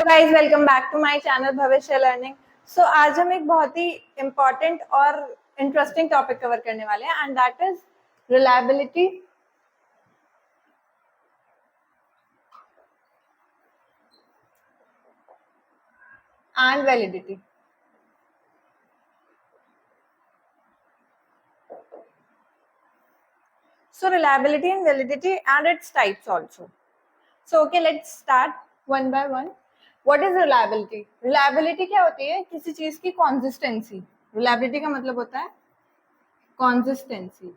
Guys welcome back to my channel Bhavishya learning. So आज हम एक बहुत ही इम्पोर्टेंट और इंटरेस्टिंग टॉपिक कवर करने वाले हैं and that is reliability and validity. So reliability and validity and its types also. So okay, let's start one by one. What is reliability? Reliability क्या होती है? किसी चीज की consistency. Reliability का मतलब होता है consistency.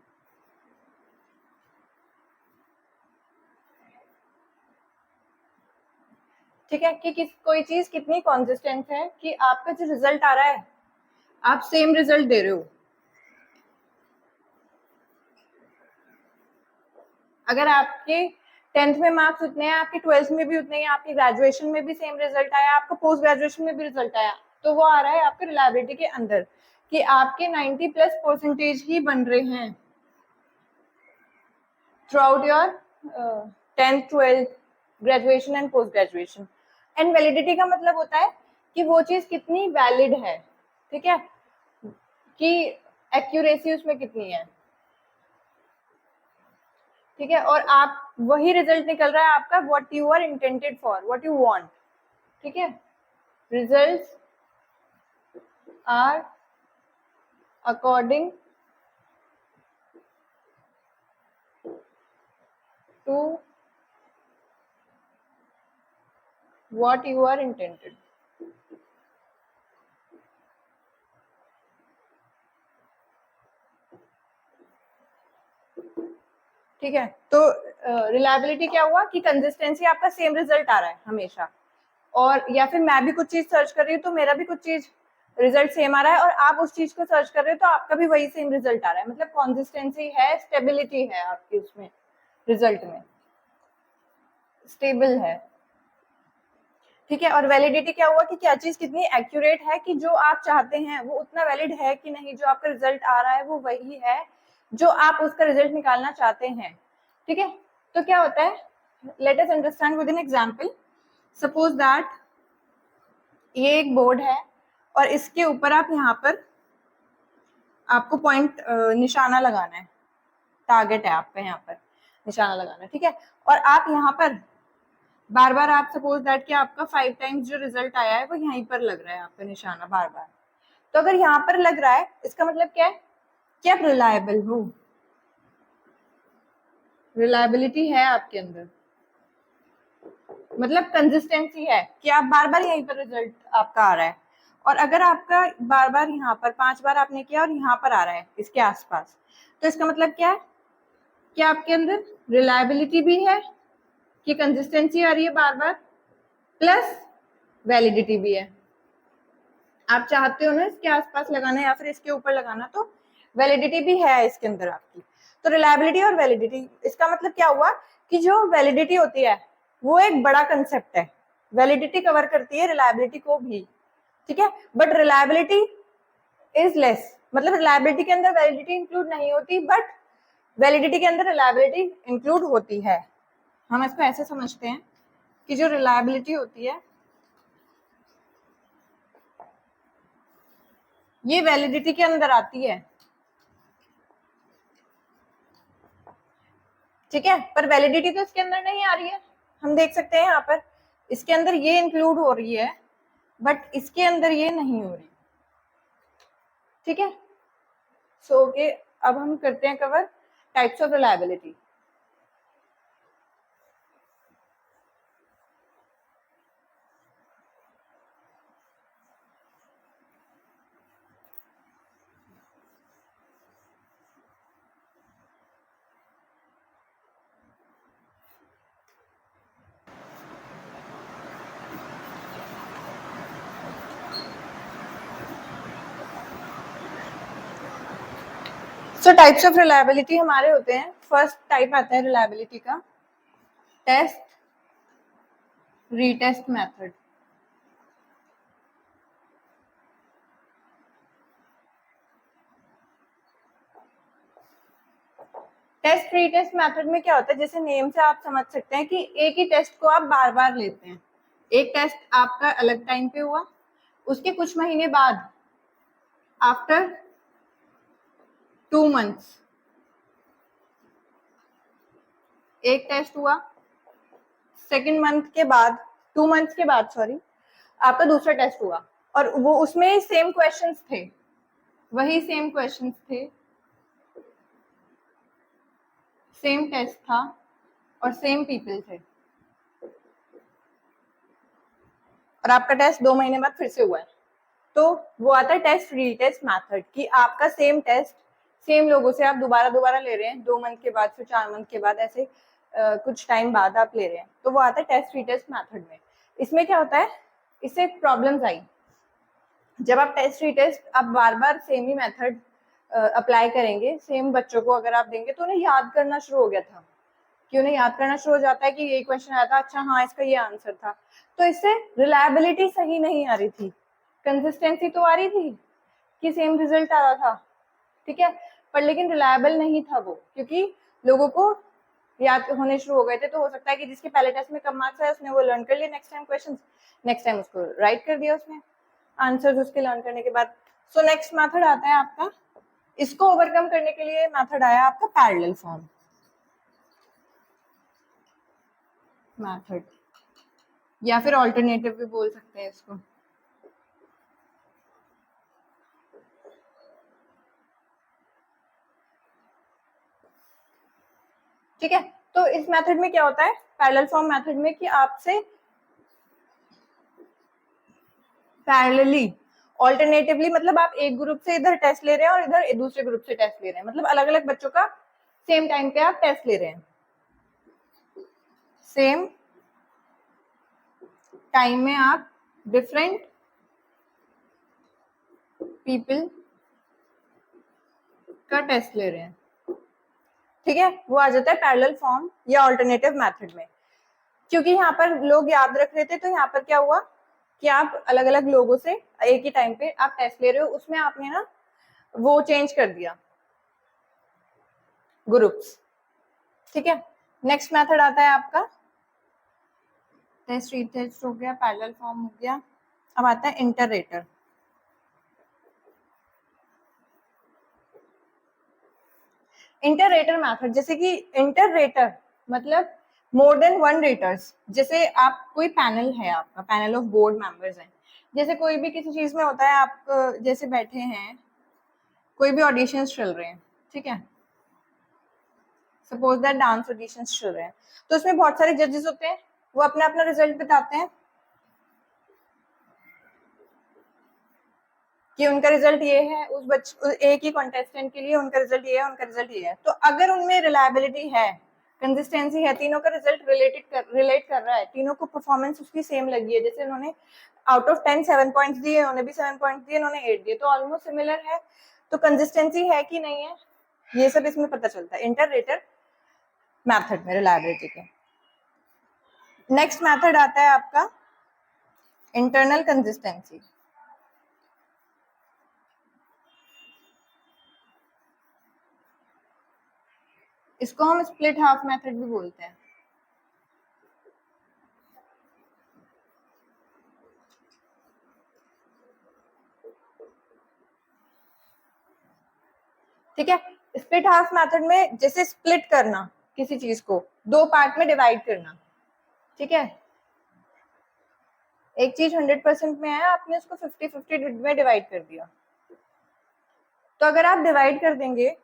ठीक है कि कोई चीज कितनी कॉन्सिस्टेंट है कि आपका जो रिजल्ट आ रहा है आप सेम रिजल्ट दे रहे हो। अगर आपके 10th में मार्क्स उतने हैं, आपके 12th में भी उतने हैं, आपके ग्रेजुएशन में भी सेम रिजल्ट आया, आपका पोस्ट ग्रेजुएशन में भी रिजल्ट आया, तो वो आ रहा है आपके रिलायबिलिटी के अंदर कि आपके 90+% ही बन रहे हैं through out your 10th 12th graduation and post graduation. And validity का मतलब होता है कि वो चीज कितनी वैलिड है, ठीक है, कि एक्यूरेसी उसमें कितनी है, ठीक है, और आप वही रिजल्ट निकल रहा है आपका what you are intended for, what you want, ठीक है। Results are according to what you are intended. ठीक है, तो रिलायबिलिटी क्या हुआ कि कंसिस्टेंसी, आपका सेम रिजल्ट आ रहा है हमेशा, और या फिर मैं भी कुछ चीज सर्च कर रही हूँ तो मेरा भी कुछ चीज रिजल्ट सेम आ रहा है और आप उस चीज को सर्च कर रहे हो तो आपका भी वही सेम रिजल्ट आ रहा है, मतलब कॉन्सिस्टेंसी है, स्टेबिलिटी है आपकी उसमें, रिजल्ट में स्टेबल है, ठीक है। और वैलिडिटी क्या हुआ कि क्या चीज कितनी एक्यूरेट है कि जो आप चाहते हैं वो उतना वैलिड है कि नहीं, जो आपका रिजल्ट आ रहा है वो वही है जो आप उसका रिजल्ट निकालना चाहते हैं, ठीक है। तो क्या होता है, let us understand with an example. Suppose that ये एक बोर्ड है और इसके ऊपर आप यहाँ पर आपको पॉइंट निशाना लगाना है, टारगेट है आपका यहाँ पर निशाना लगाना, ठीक है। और आप यहाँ पर बार बार, आप सपोज दैट कि आपका 5 टाइम्स जो रिजल्ट आया है वो यहीं पर लग रहा है आपका निशाना बार बार, तो अगर यहाँ पर लग रहा है इसका मतलब क्या है कि आप रिलायबल हो, रिलायबिलिटी है आपके अंदर, मतलब कंसिस्टेंसी है कि आप बार बार यहीं पर रिजल्ट आपका आ रहा है। और अगर आपका बार बार यहाँ पर 5 बार आपने किया और यहाँ पर आ रहा है इसके आसपास, तो इसका मतलब क्या है कि आपके अंदर रिलायबिलिटी भी है कि कंसिस्टेंसी आ रही है बार बार, प्लस वैलिडिटी भी है। आप चाहते हो ना इसके आसपास लगाना या फिर इसके ऊपर लगाना, तो वैलिडिटी भी है इसके अंदर आपकी। तो रिलायबिलिटी और वैलिडिटी, इसका मतलब क्या हुआ कि जो वैलिडिटी होती है वो एक बड़ा कंसेप्ट है, वैलिडिटी कवर करती है रिलायबिलिटी को भी, ठीक है, बट रिलायबिलिटी इज लेस, मतलब रिलायबिलिटी के अंदर वैलिडिटी इंक्लूड नहीं होती बट वैलिडिटी के अंदर रिलायबिलिटी इंक्लूड होती है। हम इसको ऐसे समझते हैं कि जो रिलायबिलिटी होती है ये वैलिडिटी के अंदर आती है, ठीक है, पर वैलिडिटी तो इसके अंदर नहीं आ रही है। हम देख सकते हैं यहाँ पर इसके अंदर ये इंक्लूड हो रही है बट इसके अंदर ये नहीं हो रही, ठीक है। सो ओके, अब हम करते हैं cover types of reliability. So types of reliability हमारे होते हैं, फर्स्ट टाइप आता है रिलायबिलिटी का test retest method. Test retest method में क्या होता है, जैसे नेम से आप समझ सकते हैं कि एक ही टेस्ट को आप बार बार लेते हैं, एक टेस्ट आपका अलग टाइम पे हुआ, उसके कुछ महीने बाद आफ्टर 2 मंथ्स एक टेस्ट हुआ, सेकेंड मंथ के बाद 2 मंथ्स के बाद सॉरी आपका दूसरा टेस्ट हुआ, और वो उसमें सेम क्वेश्चंस थे, वही सेम क्वेश्चंस थे, सेम टेस्ट था और सेम पीपल थे, और आपका टेस्ट 2 महीने बाद फिर से हुआ है, तो वो आता है टेस्ट रीटेस्ट मेथड कि आपका सेम टेस्ट सेम लोगों से आप दोबारा दोबारा ले रहे हैं, 2 मंथ के बाद फिर 4 मंथ के बाद, ऐसे कुछ टाइम बाद आप ले रहे हैं, तो वो आता है टेस्ट रीटेस्ट मेथड में। इसमें क्या होता है, इससे प्रॉब्लम्स आई, जब आप टेस्ट रीटेस्ट आप बार बार सेम ही मेथड अप्लाई करेंगे, सेम बच्चों को अगर आप देंगे तो उन्हें याद करना शुरू हो गया था, कि उन्हें याद करना शुरू हो जाता है कि ये क्वेश्चन आया था, अच्छा हाँ इसका ये आंसर था, तो इससे रिलायबिलिटी सही नहीं आ रही थी, कंसिस्टेंसी तो आ रही थी कि सेम रिजल्ट आ रहा था, ठीक है, पर लेकिन रिलायबल नहीं था वो, क्योंकि लोगों को याद होने शुरू हो गए थे, तो हो सकता है कि जिसके पहले टेस्ट में कम मार्क्स आए उसने वो लर्न कर लिया, next time questions, next time उसको राइट कर दिया उसने आंसर्स उसके लर्न करने के बाद। सो नेक्स्ट मेथड आता है आपका, इसको ओवरकम करने के लिए मेथड आया आपका पैरेलल फॉर्म मेथड, या फिर ऑल्टरनेटिव भी बोल सकते हैं इसको। ठीक है, तो इस मेथड में क्या होता है, पैरेलल फॉर्म मेथड में कि आपसे पैरेलली ऑल्टरनेटिवली, मतलब आप एक ग्रुप से इधर टेस्ट ले रहे हैं और इधर दूसरे ग्रुप से टेस्ट ले रहे हैं, मतलब अलग अलग बच्चों का सेम टाइम पे आप टेस्ट ले रहे हैं, सेम टाइम में आप डिफरेंट पीपल का टेस्ट ले रहे हैं, ठीक है, वो आ जाता है पैरेलल फॉर्म या ऑल्टरनेटिव मेथड में। क्योंकि यहाँ पर लोग याद रख रहे थे, तो यहाँ पर क्या हुआ कि आप अलग अलग लोगों से एक ही टाइम पे आप टेस्ट ले रहे हो, उसमें आपने ना वो चेंज कर दिया ग्रुप्स, ठीक है। नेक्स्ट मेथड आता है आपका टेस्ट रीटेस्ट हो गया, पैरेलल फॉर्म हो गया, अब आता है इंटररेटर। इंटररेटर मेथड, जैसे कि इंटररेटर मतलब मोर देन 1 रेटर्स, जैसे आप कोई पैनल है, आपका पैनल ऑफ बोर्ड मेंबर्स है, जैसे कोई भी किसी चीज में होता है, आप जैसे बैठे हैं, कोई भी ऑडिशंस चल रहे हैं, ठीक है, सपोज दैट डांस ऑडिशंस चल रहे हैं, तो उसमें बहुत सारे जजेस होते हैं, वो अपना अपना रिजल्ट बताते हैं कि उनका रिजल्ट ये है, एक ही कॉन्टेस्टेंट के लिए उनका रिजल्ट ये है, उनका रिजल्ट ये है, तो अगर उनमें रिलायबिलिटी है, कंसिस्टेंसी है, तीनों का रिजल्ट रिलेट कर रहा है, तीनों को परफॉर्मेंस उसकी सेम लगी है, जैसे उन्होंने आउट ऑफ 10 7 पॉइंट्स दिए, उन्होंने भी 7 पॉइंट्स दिए, उन्होंने 8 दिए, तो ऑलमोस्ट सिमिलर है, तो कंसिस्टेंसी है कि नहीं है, ये सब इसमें पता चलता है इंटररेटर मेथड में रिलायबिलिटी के। नेक्स्ट मेथड आता है आपका इंटरनल कंसिस्टेंसी। इसको हम स्प्लिट हाफ मेथड भी बोलते हैं। ठीक है, स्प्लिट हाफ मेथड में जैसे स्प्लिट करना किसी चीज को, 2 पार्ट में डिवाइड करना, ठीक है, एक चीज 100% में है, आपने उसको 50-50 में डिवाइड कर दिया, तो अगर आप डिवाइड कर देंगे,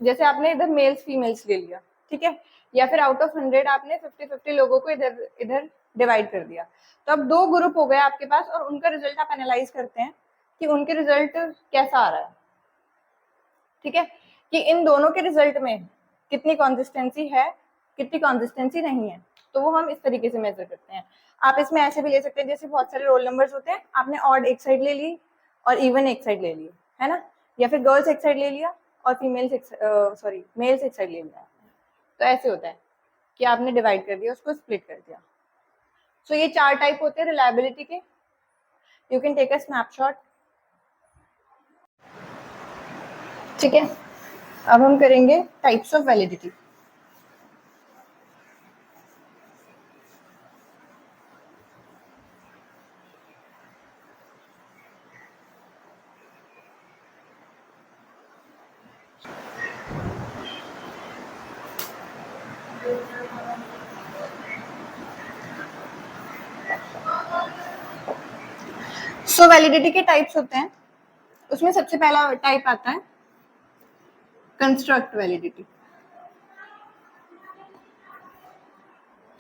जैसे आपने इधर मेल्स फीमेल्स ले लिया, ठीक है, या फिर आउट ऑफ 100 आपने 50-50 लोगों को इधर इधर डिवाइड कर दिया, तो अब 2 ग्रुप हो गए आपके पास, और उनका रिजल्ट आप एनालाइज करते हैं कि उनके रिजल्ट कैसा आ रहा है, ठीक है, कि इन दोनों के रिजल्ट में कितनी कंसिस्टेंसी है, कितनी कंसिस्टेंसी नहीं है, तो वो हम इस तरीके से मेजर करते हैं। आप इसमें ऐसे भी ले सकते हैं, जैसे बहुत सारे रोल नंबर्स होते हैं, आपने ऑड एक साइड ले ली और इवन एक साइड ले ली, है ना, या फिर गर्ल्स एक साइड ले लिया और फीमेल्स मेल्स एक साइड ले लिया, तो ऐसे होता है कि आपने डिवाइड कर दिया, उसको स्प्लिट कर दिया। सो ये 4 टाइप होते हैं रिलायबिलिटी के, you can take a snapshot, ठीक है। अब हम करेंगे types of validity. So validity के टाइप्स होते हैं, उसमें सबसे पहला टाइप आता है कंस्ट्रक्ट वैलिडिटी।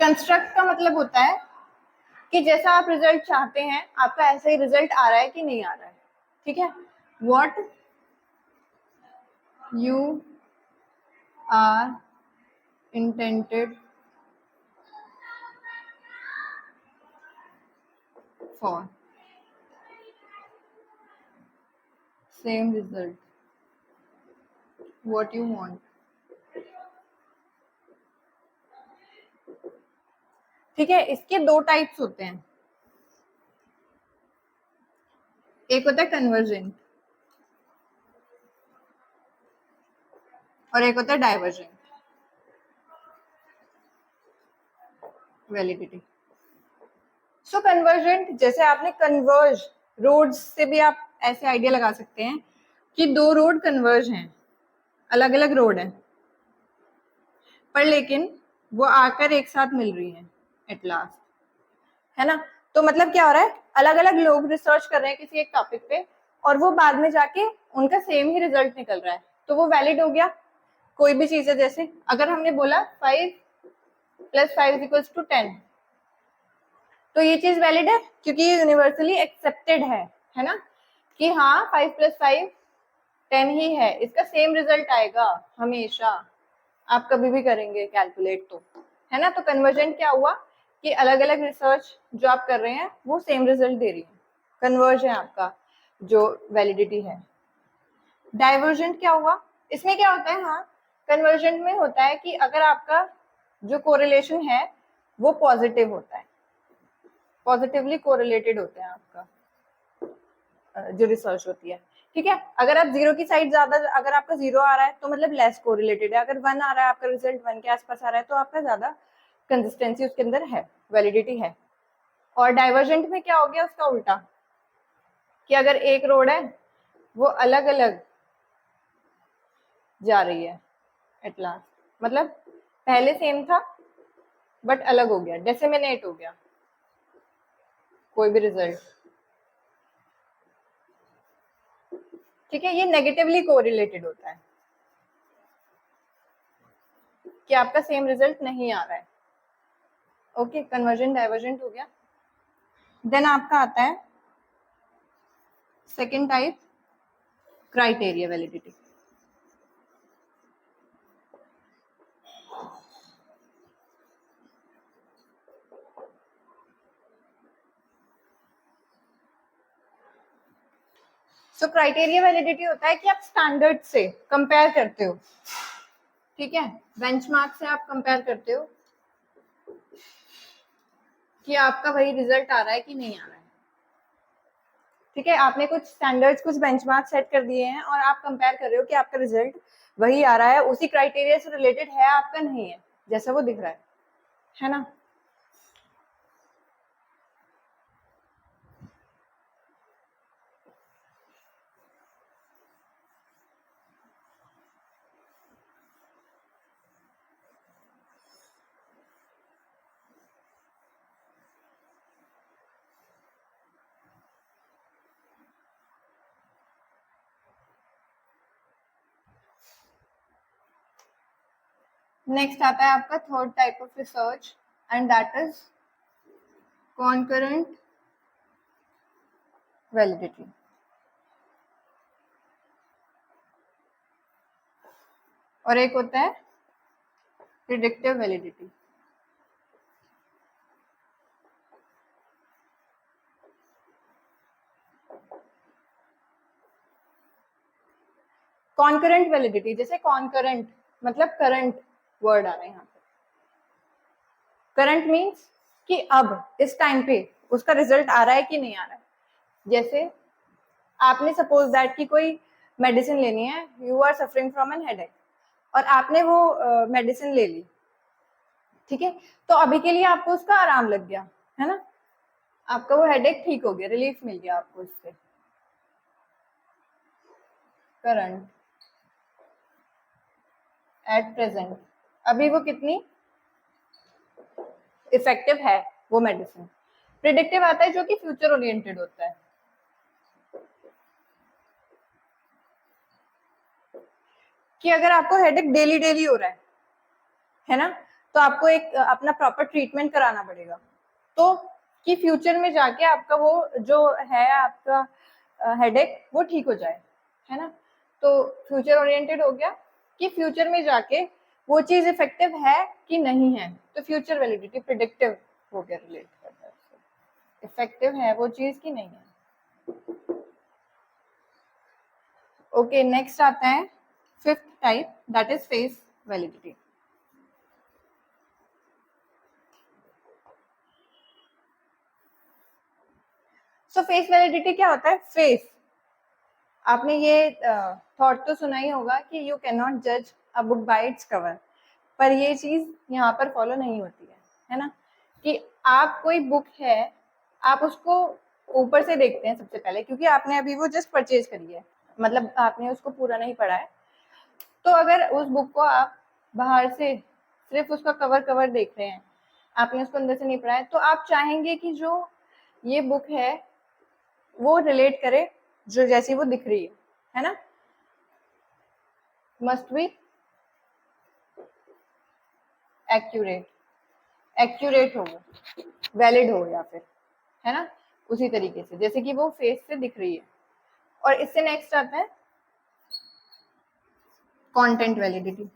कंस्ट्रक्ट का मतलब होता है कि जैसा आप रिजल्ट चाहते हैं आपका ऐसा ही रिजल्ट आ रहा है कि नहीं आ रहा है, ठीक है। What you are intended for, same result, what you want. ठीक है, इसके दो टाइप्स होते हैं, एक होता है कन्वर्जेंट और एक होता है डाइवर्जेंट वैलिडिटी। सो कन्वर्जेंट, जैसे आपने कन्वर्ज, रोड्स से भी आप ऐसे आइडिया लगा सकते हैं कि दो रोड कन्वर्ज हैं, अलग अलग रोड हैं, पर लेकिन वो आकर एक साथ मिल रही हैं एट लास्ट, है ना। तो मतलब क्या हो रहा है, अलग अलग लोग रिसर्च कर रहे हैं किसी एक टॉपिक पे और वो बाद में जाके उनका सेम ही रिजल्ट निकल रहा है, तो वो वैलिड हो गया। कोई भी चीज है, जैसे अगर हमने बोला 5 + 5 = 10, तो ये चीज वैलिड है क्योंकि ये यूनिवर्सली एक्सेप्टेड है ना, कि हाँ 5 + 5 10 ही है, इसका सेम रिजल्ट आएगा हमेशा, आप कभी भी करेंगे कैलकुलेट तो, है ना। तो कन्वर्जेंट क्या हुआ कि अलग अलग रिसर्च जो आप कर रहे हैं वो सेम रिजल्ट दे रही है, कन्वर्ज है आपका जो वैलिडिटी है। डाइवर्जेंट क्या हुआ, इसमें क्या होता है, हाँ कन्वर्जेंट में होता है कि अगर आपका जो कोरिलेशन है वो पॉजिटिव होता है, पॉजिटिवली कोरिलेटेड होते हैं आपका जो रिसर्च होती है, ठीक है। अगर आप जीरो की साइड ज्यादा, अगर आपका 0 आ रहा है तो मतलब लेस कोरिलेटेड है, अगर 1 आ रहा है आपका रिजल्ट 1 के आसपास आ रहा है तो आपका ज्यादा कंसिस्टेंसी उसके अंदर है, वैलिडिटी है। और डाइवर्जेंट में क्या हो गया, उसका उल्टा, कि अगर एक रोड है वो अलग अलग जा रही है एट लास्ट, मतलब पहले सेम था बट अलग हो गया, डिसेमिनेट हो गया कोई भी रिजल्ट, ठीक है। ये नेगेटिवली कोरिलेटेड होता है कि आपका सेम रिजल्ट नहीं आ रहा है। ओके, कन्वर्जेंट डाइवर्जेंट हो गया। देन आपका आता है सेकेंड टाइप, क्राइटेरिया वैलिडिटी। सो क्राइटेरिया वैलिडिटी होता है कि आप स्टैंडर्ड से कंपेयर करते हो, ठीक है, बेंचमार्क से आप कंपेयर करते हो कि आपका वही रिजल्ट आ रहा है कि नहीं आ रहा है, ठीक है। आपने कुछ स्टैंडर्ड्स, कुछ बेंचमार्क सेट कर दिए हैं और आप कंपेयर कर रहे हो कि आपका रिजल्ट वही आ रहा है, उसी क्राइटेरिया से रिलेटेड है, आपका नहीं है जैसा वो दिख रहा है ना। नेक्स्ट आता है आपका third type of research and that is concurrent validity. और एक होता है प्रिडिक्टिव वैलिडिटी। कॉन्करेंट वैलिडिटी, जैसे कॉन्करेंट मतलब करंट वर्ड आ रहा है यहाँ पे, करंट मीन्स कि अब इस टाइम पे उसका रिजल्ट आ रहा है कि नहीं आ रहा है। जैसे आपने सपोज दैट कि कोई मेडिसिन लेनी है, you are suffering from an headache, और आपने वो मेडिसिन ले ली, ठीक है, तो अभी के लिए आपको उसका आराम लग गया, है ना, आपका वो हेडेक ठीक हो गया, रिलीफ मिल गया आपको उससे। करंट एट प्रेजेंट, अभी वो कितनी इफेक्टिव है वो मेडिसिन। प्रिडिक्टिव आता है जो कि फ्यूचर ओरिएंटेड होता है, कि अगर आपको हेडेक डेली डेली हो रहा है ना, तो आपको एक अपना प्रॉपर ट्रीटमेंट कराना पड़ेगा, तो कि फ्यूचर में जाके आपका वो जो है आपका हेडेक वो ठीक हो जाए, है ना। तो फ्यूचर ओरिएंटेड हो गया कि फ्यूचर में जाके वो चीज इफेक्टिव है कि नहीं है, तो फ्यूचर वैलिडिटी प्रिडिक्टिव हो गया, रिलेट करता है, इफेक्टिव है वो चीज कि नहीं है। ओके, नेक्स्ट आता है fifth type, that is face validity. So face validity क्या होता है? फेस, आपने ये थॉट तो सुना ही होगा कि यू कैन नॉट जज a book by its cover, पर ये चीज यहाँ पर फॉलो नहीं होती है ना, कि आप कोई बुक है आप उसको ऊपर से देखते हैं सबसे पहले, क्योंकि आपने अभी वो जस्ट परचेज करी है, मतलब आपने उसको पूरा नहीं पढ़ा है। तो अगर उस बुक को आप बाहर से सिर्फ उसका कवर कवर देख रहे हैं, आपने उसको अंदर से नहीं पढ़ा है, तो आप चाहेंगे कि जो ये बुक है वो रिलेट करे जो जैसी वो दिख रही है ना, मस्ट बी एक्यूरेट, एक्यूरेट हो, वैलिड हो, या फिर, है ना, उसी तरीके से जैसे कि वो फेस से दिख रही है। और इससे नेक्स्ट आता है content validity.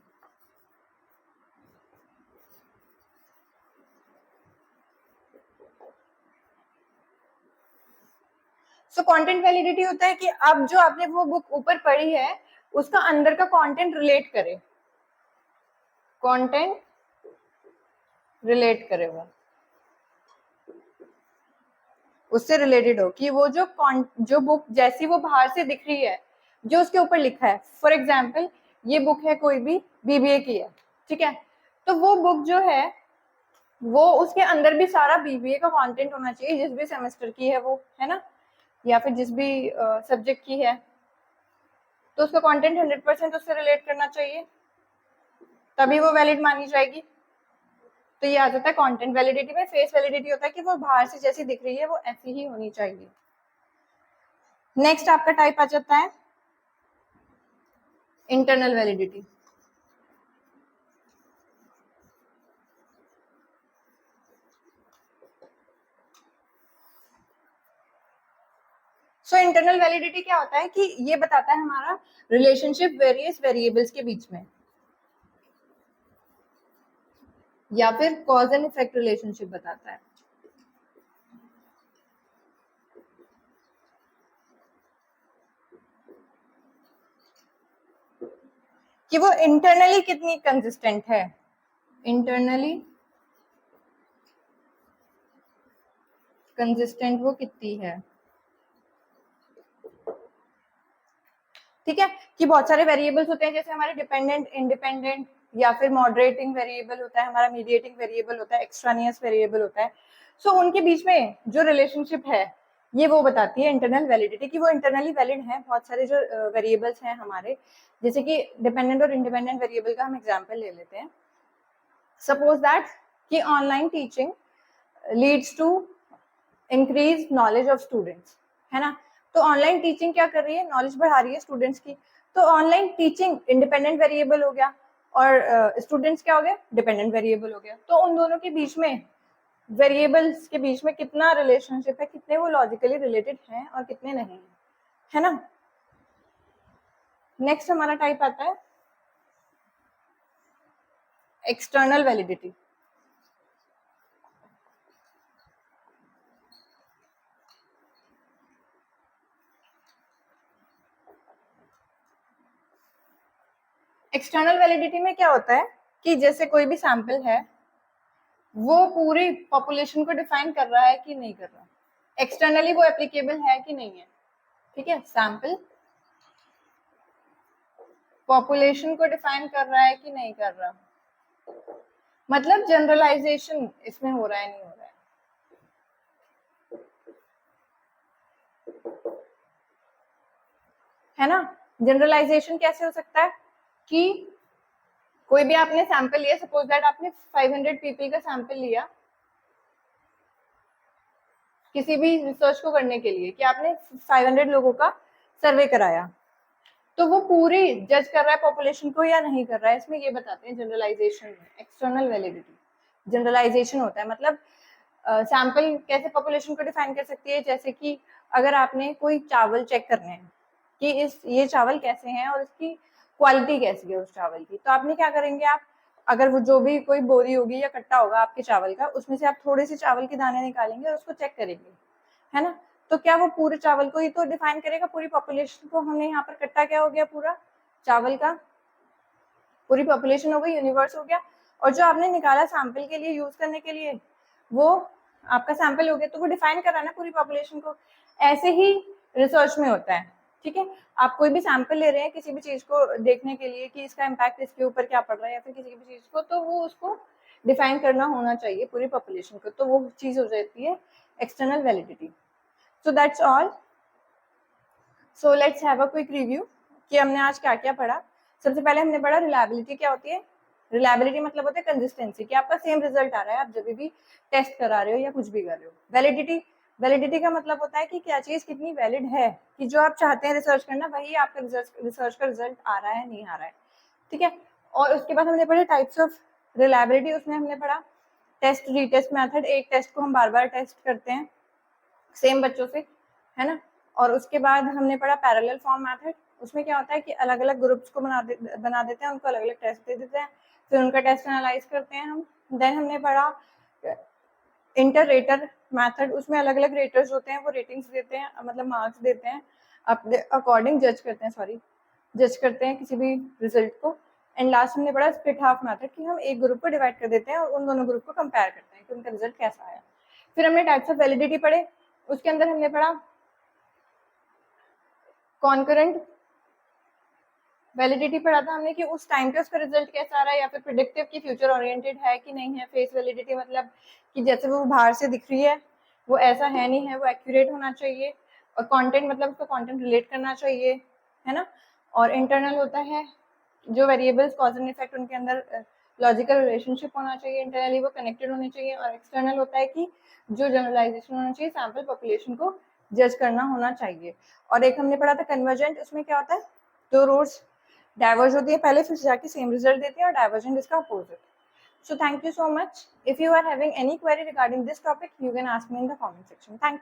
So content validity होता है कि अब जो आपने वो बुक ऊपर पढ़ी है उसका अंदर का कंटेंट रिलेट करे, कंटेंट रिलेट करे, वो उससे रिलेटेड हो, कि वो जो बुक जैसी वो बाहर से दिख रही है, जो उसके ऊपर लिखा है। फॉर एग्जाम्पल ये बुक है कोई भी बीबीए की है, ठीक है, तो वो बुक जो है वो उसके अंदर भी सारा बीबीए का कंटेंट होना चाहिए, जिस भी सेमेस्टर की है वो, है ना, या फिर जिस भी सब्जेक्ट की है, तो उसका कंटेंट 100% उससे रिलेट करना चाहिए, तभी वो वैलिड मानी जाएगी। तो ये आ जाता है कंटेंट वैलिडिटी में। फेस वैलिडिटी होता है कि वो बाहर से जैसी दिख रही है वो ऐसी ही होनी चाहिए। नेक्स्ट आपका टाइप आ जाता है internal validity. So internal validity क्या होता है कि ये बताता है हमारा रिलेशनशिप वेरियस वेरिएबल्स के बीच में, या फिर कॉज एंड इफेक्ट रिलेशनशिप बताता है। कि वो इंटरनली कितनी कंसिस्टेंट है, इंटरनली कंसिस्टेंट वो कितनी है, ठीक है। कि बहुत सारे वेरिएबल्स होते हैं, जैसे हमारे डिपेंडेंट, इंडिपेंडेंट, या फिर मॉडरेटिंग वेरिएबल होता है हमारा, मीडिएटिंग वेरिएबल होता है, एक्सट्रानियस वेरिएबल होता है। सो उनके बीच में जो रिलेशनशिप है ये वो बताती है इंटरनल वैलिडिटी, कि वो इंटरनली वैलिड है। बहुत सारे जो वेरिएबल्स हैं हमारे, जैसे कि डिपेंडेंट और इंडिपेंडेंट वेरिएबल का हम एग्जाम्पल ले लेते हैं। सपोज दैट कि online teaching leads to increase knowledge of students, है ना, तो ऑनलाइन टीचिंग क्या कर रही है? नॉलेज बढ़ा रही है स्टूडेंट्स की। तो ऑनलाइन टीचिंग इंडिपेंडेंट वेरिएबल हो गया, और स्टूडेंट्स क्या हो गया? डिपेंडेंट वेरिएबल हो गया। तो उन दोनों के बीच में, वेरिएबल्स के बीच में कितना रिलेशनशिप है, कितने वो लॉजिकली रिलेटेड हैं और कितने नहीं, है ना। नेक्स्ट हमारा टाइप आता है एक्सटर्नल वैलिडिटी। एक्सटर्नल वैलिडिटी में क्या होता है कि जैसे कोई भी सैंपल है वो पूरी पॉपुलेशन को डिफाइन कर रहा है कि नहीं कर रहा, एक्सटर्नली वो एप्लीकेबल है कि नहीं है, ठीक है। सैंपल पॉपुलेशन को डिफाइन कर रहा है कि नहीं कर रहा, मतलब जनरलाइजेशन इसमें हो रहा है नहीं हो रहा है ना। जनरलाइजेशन कैसे हो सकता है कि कोई भी आपने सैंपल लिया, सपोज दैट आपने 500 पीपल का सैंपल लिया किसी भी रिसर्च को करने के लिए, कि आपने 500 लोगों का सर्वे कराया, तो वो पूरी जज कर रहा है पॉपुलेशन को या नहीं कर रहा है, इसमें ये बताते हैं जनरलाइजेशन में। एक्सटर्नल वैलिडिटी जनरलाइजेशन होता है, मतलब सैंपल कैसे पॉपुलेशन को डिफाइन कर सकती है, जैसे कि अगर आपने कोई चावल चेक करने हैं कि ये चावल कैसे हैं और इसकी क्वालिटी कैसी है उस चावल की, तो आपने क्या करेंगे, आप अगर वो जो भी कोई बोरी होगी या कट्टा होगा आपके चावल का, उसमें से आप थोड़े से चावल के दाने निकालेंगे और उसको चेक करेंगे, है ना। तो क्या वो पूरे चावल को ही तो डिफाइन करेगा, पूरी पॉपुलेशन को? हमने यहाँ पर कट्टा क्या हो गया, पूरा चावल का, पूरी पॉपुलेशन हो गई, यूनिवर्स हो गया। और जो आपने निकाला सैंपल के लिए यूज करने के लिए, वो आपका सैंपल हो गया, तो वो डिफाइन करा ना पूरी पॉपुलेशन को। ऐसे ही रिसर्च में होता है, ठीक है। आप कोई भी सैंपल ले रहे हैं किसी भी चीज को देखने के लिए कि इसका इम्पैक्ट इसके ऊपर क्या पड़ रहा है या फिर किसी भी चीज को, तो वो उसको डिफाइन करना होना चाहिए पूरी पॉपुलेशन को, तो वो चीज हो जाती है external validity. So that's all. So let's have a quick review कि हमने आज क्या क्या पढ़ा। सबसे पहले हमने पढ़ा रिलायबिलिटी क्या होती है। रिलायबिलिटी मतलब होता है कंसिस्टेंसी, कि आपका सेम रिजल्ट आ रहा है आप जब भी टेस्ट करा रहे हो या कुछ भी कर रहे हो। वैलिडिटी, वैलिडिटी का मतलब होता है कि क्या चीज कितनी वैलिड है, कि जो आप चाहते हैं रिसर्च करना वही आपका रिसर्च का रिजल्ट आ रहा है नहीं आ रहा है, ठीक है। और उसके बाद हमने पढ़े टाइप्स ऑफ रिलायबिलिटी। उसमें हमने पढ़ा टेस्ट रीटेस्ट मेथड, एक टेस्ट को हम बार बार टेस्ट करते हैं सेम बच्चों से, है ना। और उसके बाद हमने पढ़ा पैरेलल फॉर्म मेथड। उसमें क्या होता है कि अलग अलग ग्रुप्स को बना देते हैं, उनको अलग अलग टेस्ट दे देते हैं, फिर उनका टेस्ट एनालाइज करते हैं हम। देन हमने पढ़ा इंटर रेटर मैथड। उसमें अलग अलग रेटर्स होते हैं, वो रेटिंग्स देते हैं, मतलब मार्क्स देते हैं, अपने अकॉर्डिंग जज करते हैं, जज करते हैं किसी भी रिजल्ट को। एंड लास्ट हमने पढ़ा स्प्लिट हाफ मेथड, कि हम एक ग्रुप को डिवाइड कर देते हैं और उन दोनों ग्रुप को कंपेयर करते हैं कि उनका रिजल्ट कैसा आया। फिर हमने टाइप्स ऑफ वैलिडिटी पढ़े। उसके अंदर हमने पढ़ा कॉन्करेंट वैलिडिटी पढ़ा था हमने, कि उस टाइम पे उसका रिजल्ट कैसा आ रहा है, या फिर प्रिडिक्टिव की फ्यूचर ओरिएंटेड है कि नहीं है। फेस वैलिडिटी मतलब कि जैसे वो बाहर से दिख रही है वो ऐसा है नहीं है, वो एक्यूरेट होना चाहिए। और कंटेंट मतलब उसका कंटेंट रिलेट करना चाहिए, है ना। और इंटरनल होता है जो वेरिएबल्स कॉज एंड इफेक्ट, उनके अंदर लॉजिकल रिलेशनशिप होना चाहिए, इंटरनली वो कनेक्टेड होने चाहिए। और एक्सटर्नल होता है कि जो जनरलाइजेशन होना चाहिए, सैंपल पॉपुलेशन को जज करना होना चाहिए। और एक हमने पढ़ा था कन्वर्जेंट। उसमें क्या होता है, दो रूट्स डाइवर्ज होती है पहले, फिर जाके सेम रिजल्ट देती है, और डाइवर्जेंट इसका opposite. So thank you so much. If you are having any query regarding this topic, you can ask me in the comment section. Thank you.